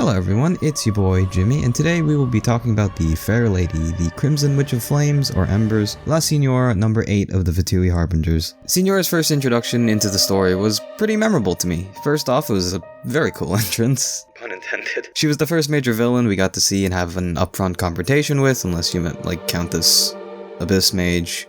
Hello everyone, it's your boy Jimmy, and today we will be talking about the Fair Lady, the Crimson Witch of Flames, or Embers, La Signora, number 8 of the Fatui Harbingers. Signora's first introduction into the story was pretty memorable to me. First off, it was a very cool entrance. Pun intended. She was the first major villain we got to see and have an upfront confrontation with, unless you meant, like, Countess Abyss Mage.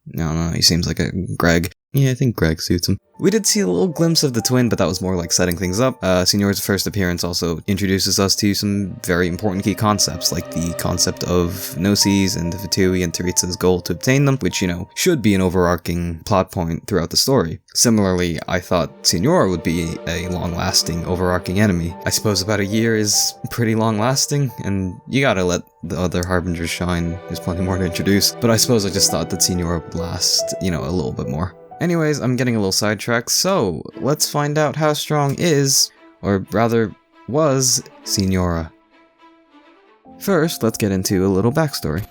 No, he seems like a Greg. Yeah, I think Greg suits him. We did see a little glimpse of the twin, but that was more like setting things up. Signora's first appearance also introduces us to some very important key concepts, like the concept of Gnosis and the Fatui and Teresa's goal to obtain them, which, should be an overarching plot point throughout the story. Similarly, I thought Signora would be a long-lasting, overarching enemy. I suppose about a year is pretty long-lasting, and you gotta let the other Harbingers shine. There's plenty more to introduce, but I suppose I just thought that Signora would last, a little bit more. Anyways, I'm getting a little sidetracked, so let's find out how strong is, or rather, was, Signora. First, let's get into a little backstory.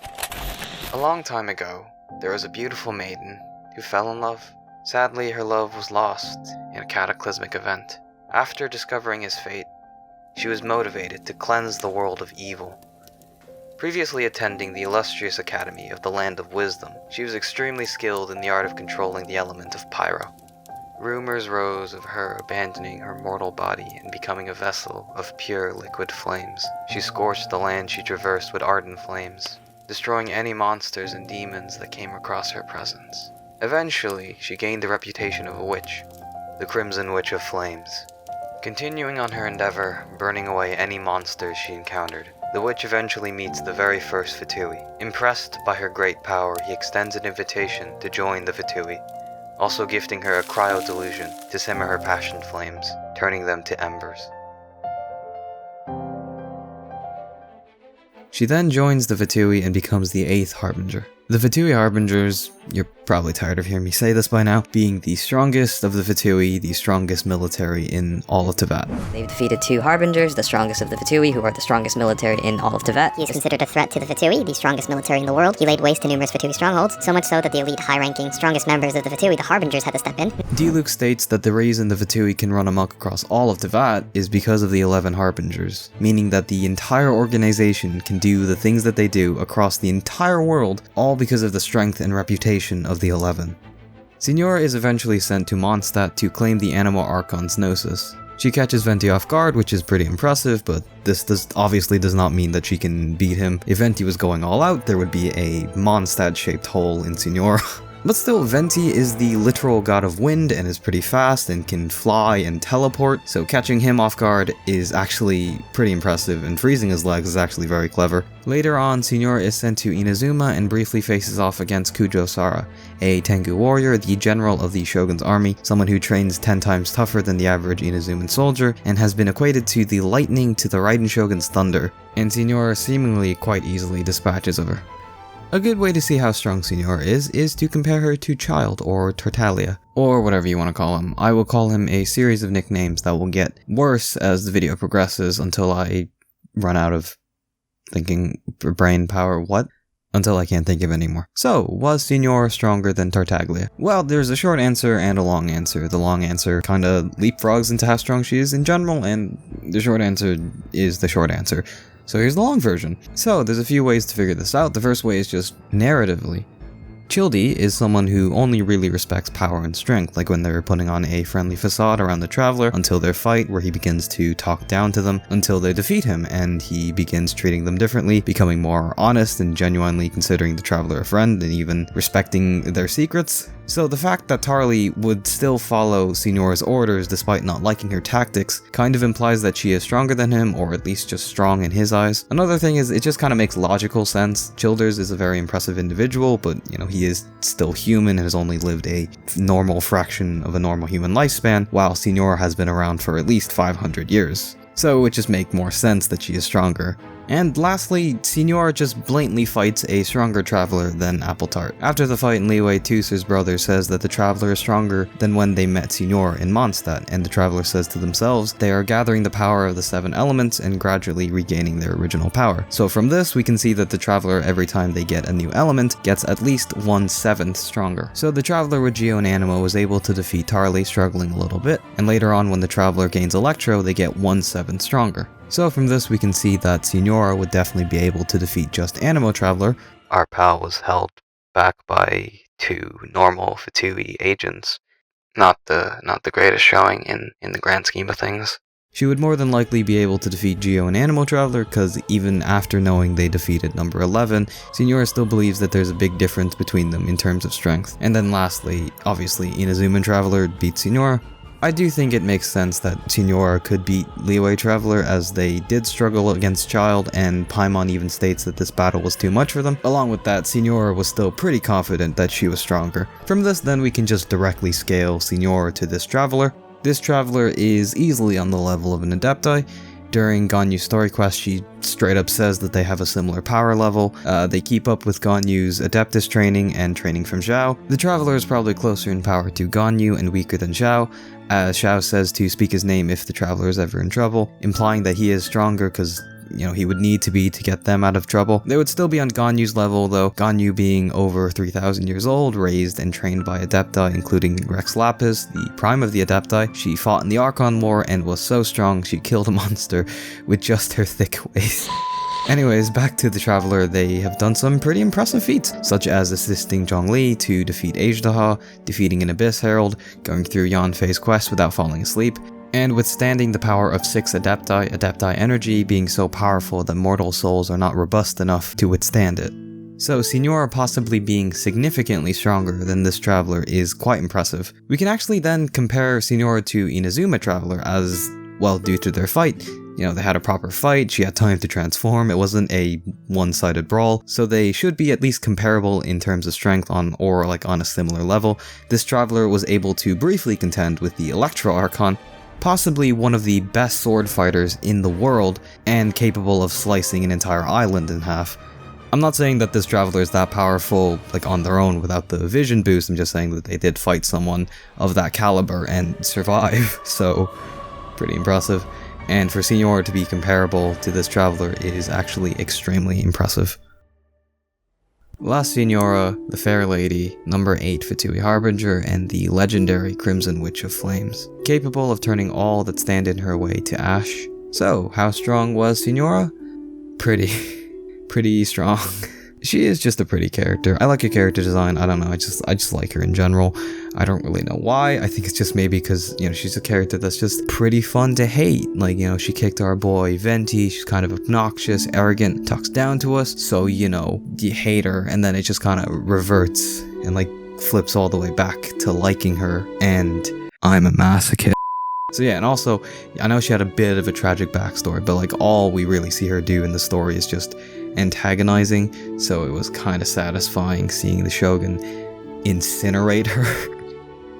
A long time ago, there was a beautiful maiden who fell in love. Sadly, her love was lost in a cataclysmic event. After discovering his fate, she was motivated to cleanse the world of evil. Previously attending the illustrious Academy of the Land of Wisdom, she was extremely skilled in the art of controlling the element of pyro. Rumors rose of her abandoning her mortal body and becoming a vessel of pure liquid flames. She scorched the land she traversed with ardent flames, destroying any monsters and demons that came across her presence. Eventually, she gained the reputation of a witch, the Crimson Witch of Flames. Continuing on her endeavor, burning away any monsters she encountered, the witch eventually meets the very first Fatui. Impressed by her great power, he extends an invitation to join the Fatui, also gifting her a cryo delusion to simmer her passion flames, turning them to embers. She then joins the Fatui and becomes the 8th Harbinger. The Fatui Harbingers, you're probably tired of hearing me say this by now, being the strongest of the Fatui, the strongest military in all of Teyvat. They've defeated 2 Harbingers, the strongest of the Fatui, who are the strongest military in all of Teyvat. He is considered a threat to the Fatui, the strongest military in the world. He laid waste to numerous Fatui strongholds, so much so that the elite, high-ranking, strongest members of the Fatui, the Harbingers, had to step in. Diluc states that the reason the Fatui can run amok across all of Teyvat is because of the 11 Harbingers, meaning that the entire organization can do the things that they do across the entire world, all because of the strength and reputation of the 11. Signora is eventually sent to Mondstadt to claim the Animal Archon's Gnosis. She catches Venti off guard, which is pretty impressive, but this obviously does not mean that she can beat him. If Venti was going all out, there would be a Mondstadt-shaped hole in Signora. But still, Venti is the literal god of wind and is pretty fast and can fly and teleport, so catching him off guard is actually pretty impressive, and freezing his legs is actually very clever. Later on, Signora is sent to Inazuma and briefly faces off against Kujo Sara, a Tengu warrior, the general of the Shogun's army, someone who trains 10 times tougher than the average Inazuman soldier, and has been equated to the lightning to the Raiden Shogun's thunder, and Signora seemingly quite easily dispatches of her. A good way to see how strong Signora is to compare her to Childe or Tartaglia, or whatever you want to call him. I will call him a series of nicknames that will get worse as the video progresses until I run out of thinking brain power. Until I can't think of any more. So, was Signora stronger than Tartaglia? Well, there's a short answer and a long answer. The long answer kinda leapfrogs into how strong she is in general, and the short answer is the short answer. So here's the long version. So there's a few ways to figure this out. The first way is just narratively. Childe is someone who only really respects power and strength, like when they're putting on a friendly facade around the Traveler until their fight, where he begins to talk down to them until they defeat him, and he begins treating them differently, becoming more honest and genuinely considering the Traveler a friend and even respecting their secrets. So the fact that Tarly would still follow Signora's orders despite not liking her tactics kind of implies that she is stronger than him, or at least just strong in his eyes. Another thing is, it just kind of makes logical sense. Childers is a very impressive individual, but he is still human and has only lived a normal fraction of a normal human lifespan, while Signora has been around for at least 500 years. So it would just make more sense that she is stronger. And lastly, Signora just blatantly fights a stronger Traveler than Appletart. After the fight in Liyue, Teucer's brother says that the Traveler is stronger than when they met Signora in Mondstadt, and the Traveler says to themselves they are gathering the power of the 7 elements and gradually regaining their original power. So from this, we can see that the Traveler, every time they get a new element, gets at least 1/7 stronger. So the Traveler with Geo and Animo was able to defeat Tarly, struggling a little bit, and later on when the Traveler gains Electro, they get 1/7 stronger. So from this we can see that Signora would definitely be able to defeat just Animo Traveler. Our pal was held back by 2 normal Fatui agents. Not the greatest showing in the grand scheme of things. She would more than likely be able to defeat Geo and Animo Traveler, because even after knowing they defeated number 11, Signora still believes that there's a big difference between them in terms of strength. And then lastly, obviously Inazuma Traveler beats Signora. I do think it makes sense that Signora could beat Liyue Traveler, as they did struggle against Childe, and Paimon even states that this battle was too much for them. Along with that, Signora was still pretty confident that she was stronger. From this then we can just directly scale Signora to this Traveler. This Traveler is easily on the level of an Adepti. During Ganyu's story quest, she straight up says that they have a similar power level. They keep up with Ganyu's Adeptus training and training from Xiao. The Traveler is probably closer in power to Ganyu and weaker than Xiao, as Xiao says to speak his name if the Traveler is ever in trouble, implying that he is stronger because, you know, he would need to be to get them out of trouble. They would still be on Ganyu's level though, Ganyu being over 3,000 years old, raised and trained by Adepti, including Rex Lapis, the prime of the Adepti. She fought in the Archon War and was so strong she killed a monster with just her thick waist. Anyways, back to the Traveler, they have done some pretty impressive feats, such as assisting Zhongli to defeat Ajdaha, defeating an Abyss Herald, going through Yanfei's quest without falling asleep, and withstanding the power of 6 Adepti energy being so powerful that mortal souls are not robust enough to withstand it. So Signora possibly being significantly stronger than this Traveler is quite impressive. We can actually then compare Signora to Inazuma Traveler as, well, due to their fight. You know, they had a proper fight, she had time to transform, it wasn't a one-sided brawl, so they should be at least comparable in terms of strength on a similar level. This Traveler was able to briefly contend with the Electro Archon, possibly one of the best sword fighters in the world, and capable of slicing an entire island in half. I'm not saying that this Traveler is that powerful, on their own without the vision boost, I'm just saying that they did fight someone of that caliber and survive, so pretty impressive. And for Signora to be comparable to this Traveler is actually extremely impressive. Last Signora, the Fair Lady, number 8 Fatui Harbinger, and the legendary Crimson Witch of Flames, capable of turning all that stand in her way to ash. So, how strong was Signora? Pretty strong. She is just a pretty character. I like her character design, I don't know, I just like her in general. I don't really know why, I think it's just maybe because, she's a character that's just pretty fun to hate. She kicked our boy Venti, she's kind of obnoxious, arrogant, talks down to us, so, you hate her, and then it just kind of reverts and, flips all the way back to liking her, and I'm a masochist. So yeah, and also, I know she had a bit of a tragic backstory, but all we really see her do in the story is just antagonizing, so it was kind of satisfying seeing the Shogun incinerate her.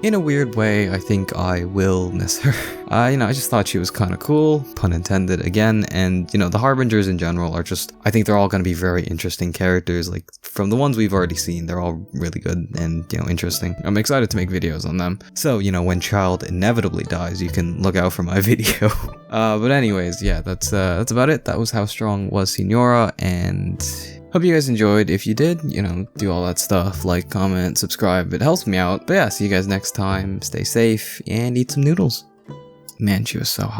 In a weird way, I think I will miss her. I just thought she was kind of cool, pun intended again, and the Harbingers in general are just, I think they're all going to be very interesting characters, from the ones we've already seen, they're all really good and, interesting. I'm excited to make videos on them. So, when Childe inevitably dies, you can look out for my video. But anyways, yeah, that's about it. That was how strong was Signora, and hope you guys enjoyed. If you did, do all that stuff, like, comment, subscribe, it helps me out. But yeah, see you guys next time, stay safe, and eat some noodles. Man, she was so hot.